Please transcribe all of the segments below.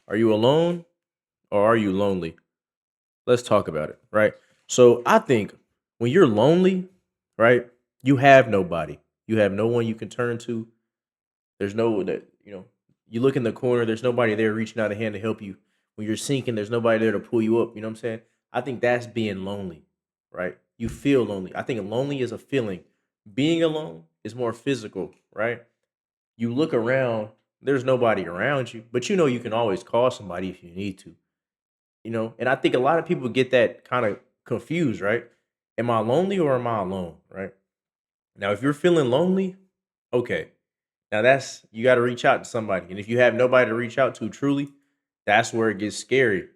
Are you alone or are you lonely? Let's talk about it, right? So I think when you're lonely, right, you have nobody. You have no one you can turn to. There's no that you look in the corner, there's nobody there reaching out a hand to help you. When you're sinking, there's nobody there to pull you up. You know what I'm saying? I think that's being lonely, right? You feel lonely. I think lonely is a feeling. Being alone is more physical, right? You look around, there's nobody around you, but you know you can always call somebody if you need to. And I think a lot of people get that kind of confused, right? Am I lonely or am I alone, right? Now, if you're feeling lonely, okay. Now that's you got to reach out to somebody. And if you have nobody to reach out to truly, that's where it gets scary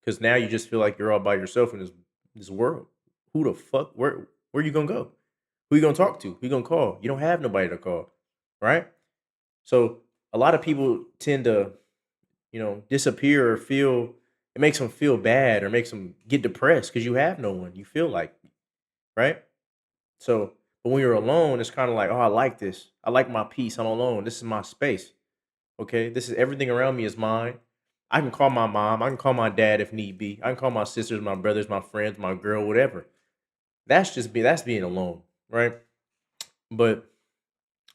cuz now you just feel like you're all by yourself in this world. Who the fuck where you going to go? Who you going to talk to? Who you going to call? You don't have nobody to call, right? So, a lot of people tend to disappear or feel it makes them feel bad or makes them get depressed because you have no one. You feel like, right? So, but when you're alone, it's kind of like, oh, I like this. I like my peace. I'm alone. This is my space. Okay. This is everything around me is mine. I can call my mom. I can call my dad if need be. I can call my sisters, my brothers, my friends, my girl, whatever. That's being alone, right? But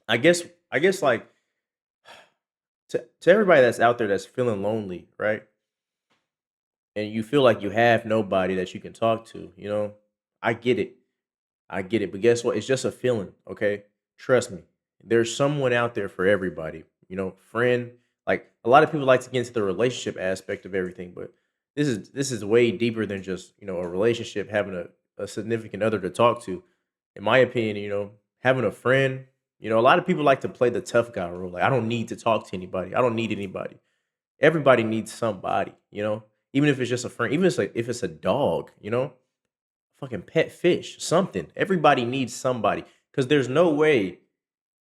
I guess I guess like to everybody that's out there that's feeling lonely, right? And you feel like you have nobody that you can talk to, I get it. I get it. But guess what? It's just a feeling, okay? Trust me. There's someone out there for everybody. Friend. Like a lot of people like to get into the relationship aspect of everything, but this is way deeper than just, a relationship, having a significant other to talk to. In my opinion, having a friend, a lot of people like to play the tough guy role. Like, I don't need to talk to anybody. I don't need anybody. Everybody needs somebody, even if it's just a friend, even if it's a dog, fucking pet fish, something. Everybody needs somebody because there's no way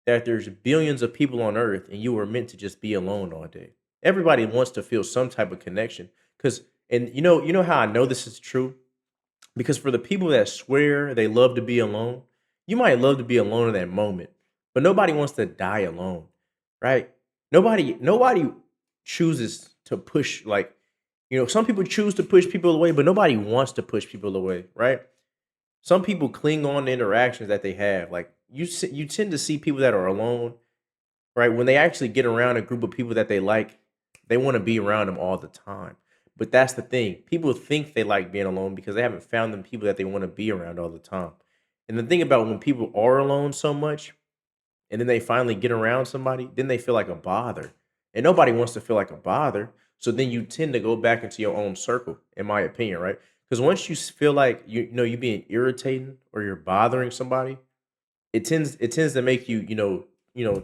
that there's billions of people on earth and you were meant to just be alone all day. Everybody wants to feel some type of connection because, and you know how I know this is true because for the people that swear they love to be alone, you might love to be alone in that moment, but nobody wants to die alone, right? Nobody chooses to push like some people choose to push people away, but nobody wants to push people away, right? Some people cling on to interactions that they have. Like you tend to see people that are alone, right? When they actually get around a group of people that they like, they want to be around them all the time. But that's the thing. People think they like being alone because they haven't found them people that they want to be around all the time. And the thing about when people are alone so much and then they finally get around somebody, then they feel like a bother. And nobody wants to feel like a bother. So then you tend to go back into your own circle, in my opinion, right? Because once feel like you being irritating or you're bothering somebody, it tends to make you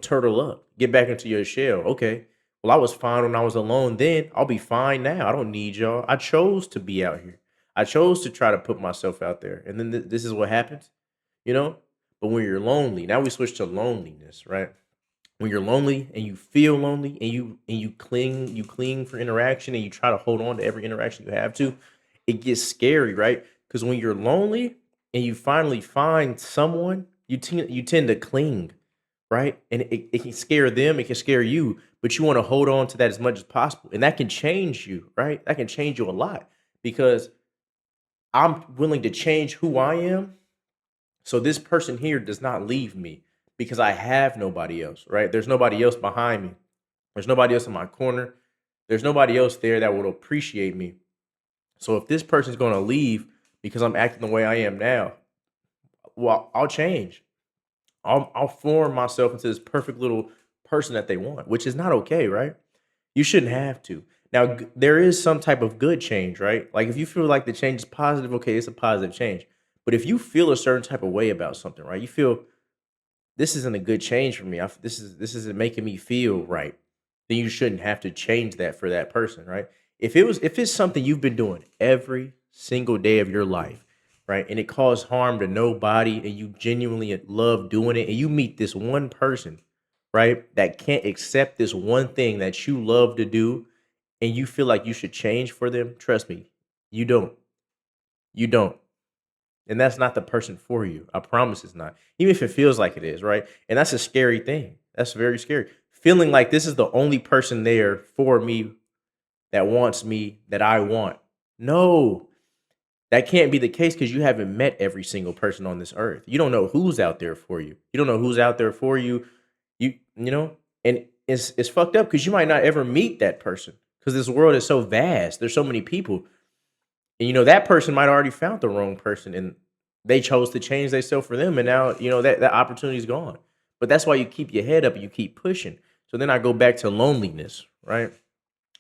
turtle up, get back into your shell. Okay, well I was fine when I was alone. Then I'll be fine now. I don't need y'all. I chose to be out here. I chose to try to put myself out there, and then this is what happens, you know. But when you're lonely, now we switch to loneliness, right? When you're lonely and you feel lonely and you cling for interaction and you try to hold on to every interaction you have to, it gets scary, right? Because when you're lonely and you finally find someone, you tend to cling, right? And it can scare them, it can scare you, but you want to hold on to that as much as possible. And that can change you, right? That can change you a lot because I'm willing to change who I am so this person here does not leave me because I have nobody else, right? There's nobody else behind me. There's nobody else in my corner. There's nobody else there that will appreciate me. So if this person's going to leave because I'm acting the way I am now, well, I'll change. I'll form myself into this perfect little person that they want, which is not okay, right? You shouldn't have to. Now, there is some type of good change, right? Like if you feel like the change is positive, okay, it's a positive change. But if you feel a certain type of way about something, right? You feel this isn't a good change for me. This isn't making me feel right. Then you shouldn't have to change that for that person, right? If it's something you've been doing every single day of your life, right, and it caused harm to nobody, and you genuinely love doing it, and you meet this one person, right, that can't accept this one thing that you love to do, and you feel like you should change for them, trust me, you don't. You don't. And that's not the person for you. I promise it's not. Even if it feels like it is, right? And that's a scary thing. That's very scary. Feeling like this is the only person there for me that wants me that I want. No, that can't be the case because you haven't met every single person on this earth. You don't know who's out there for you. You don't know who's out there for you. You know, and it's fucked up because you might not ever meet that person because this world is so vast. There's so many people, and that person might already found the wrong person, and they chose to change themselves for them, and now that opportunity's gone. But that's why you keep your head up and you keep pushing. So then I go back to loneliness, right?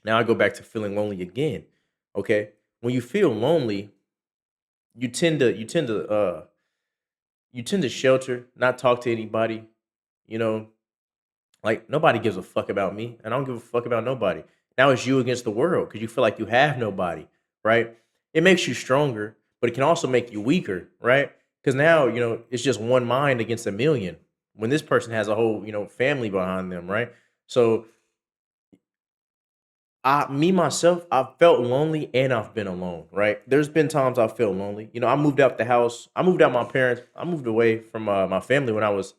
Now I go back to feeling lonely again. Okay, when you feel lonely, you tend to shelter, not talk to anybody. You know, like nobody gives a fuck about me, and I don't give a fuck about nobody. Now it's you against the world because you feel like you have nobody, right? It makes you stronger, but it can also make you weaker, right? Because now it's just one mind against a million. When this person has a whole family behind them, right? So me myself, I've felt lonely and I've been alone, right? There's been times I felt lonely. I moved out the house. I moved out my parents. I moved away from my family when I was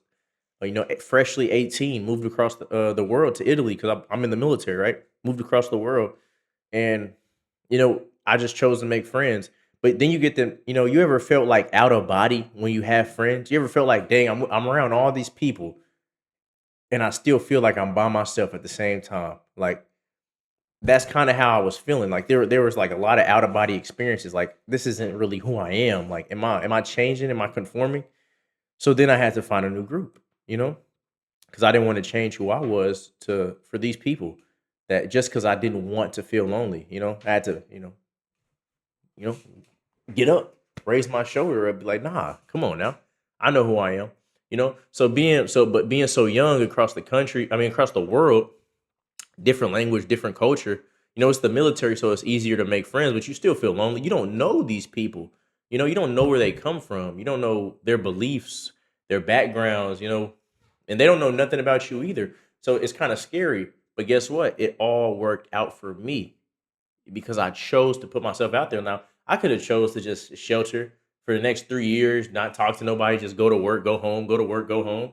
freshly 18, moved across the world to Italy because I'm in the military, right? Moved across the world, and I just chose to make friends. But then you get them. You ever felt like out of body when you have friends? You ever felt like, dang, I'm around all these people, and I still feel like I'm by myself at the same time. Like that's kind of how I was feeling. Like there was like a lot of out of body experiences. Like this isn't really who I am. Like am I changing? Am I conforming? So then I had to find a new group. You know, because I didn't want to change who I was to for these people. That just because I didn't want to feel lonely, I had to, you know, get up, raise my shoulder up, be like, nah, come on now, I know who I am, but being so young across the country, I mean across the world, different language, different culture. It's the military, so it's easier to make friends, but you still feel lonely. You don't know these people. You don't know where they come from. You don't know their beliefs, their backgrounds, and they don't know nothing about you either. So it's kind of scary. But guess what? It all worked out for me because I chose to put myself out there. Now, I could have chose to just shelter for the next 3 years, not talk to nobody, just go to work, go home, go to work, go home.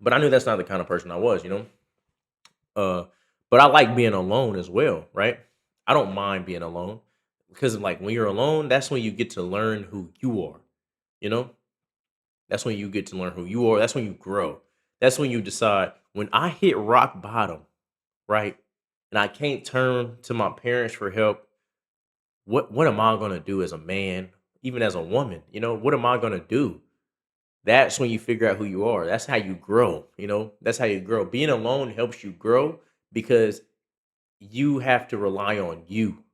But I knew that's not the kind of person I was. Uh, but I like being alone as well, right? I don't mind being alone because like when you're alone, that's when you get to learn who you are. You know, that's when you get to learn who you are. That's when you grow. That's when you decide when I hit rock bottom, right? And I can't turn to my parents for help. What am I gonna do as a man, even as a woman? What am I gonna do? That's when you figure out who you are. That's how you grow. That's how you grow. Being alone helps you grow because you have to rely on you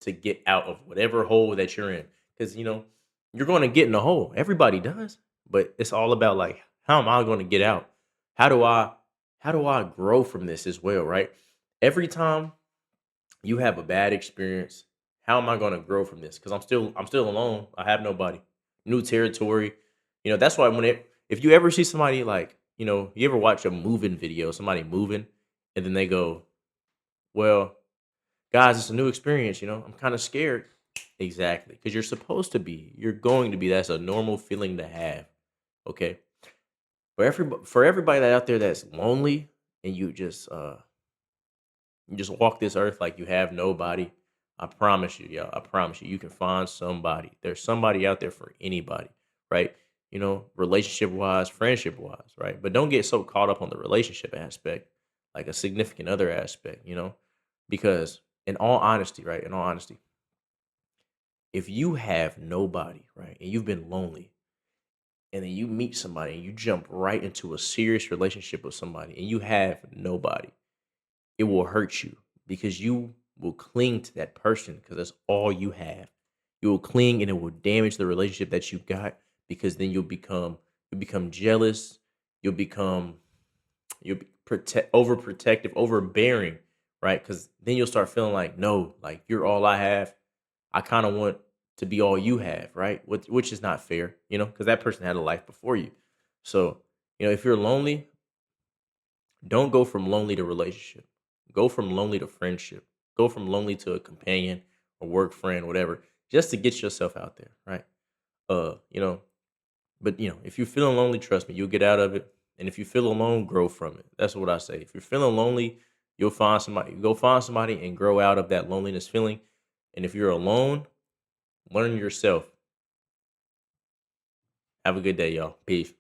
to get out of whatever hole that you're in. Because you're going to get in a hole. Everybody does, but it's all about like, how am I going to get out? How do I how do I grow from this as well? Right. Every time you have a bad experience, how am I going to grow from this? Because I'm still alone. I have nobody. New territory. That's why if you ever see somebody like you ever watch a moving video, somebody moving, and then they go, well, guys, it's a new experience. I'm kind of scared. Exactly, because you're supposed to be. You're going to be. That's a normal feeling to have. Okay, for everybody that out there that's lonely and you just walk this earth like you have nobody. I promise you, y'all. I promise you, you can find somebody. There's somebody out there for anybody, right? Relationship wise, friendship wise, right? But don't get so caught up on the relationship aspect, like a significant other aspect, because in all honesty, right? In all honesty, if you have nobody, right, and you've been lonely, and then you meet somebody and you jump right into a serious relationship with somebody and you have nobody, it will hurt you because you will cling to that person because that's all you have. You will cling and it will damage the relationship that you got because then you'll become jealous. You'll become you'll be overprotective, overbearing, right? Because then you'll start feeling like no, like you're all I have. I kind of want to be all you have, right? Which is not fair, because that person had a life before you. So if you're lonely, don't go from lonely to relationship. Go from lonely to friendship. Go from lonely to a companion, a work friend, whatever, just to get yourself out there, right? Uh, you know, but if you're feeling lonely, trust me, you'll get out of it. And if you feel alone, grow from it. That's what I say. If you're feeling lonely, You'll find somebody. Go find somebody and grow out of that loneliness feeling. And if you're alone, learn yourself. Have a good day, y'all. Peace.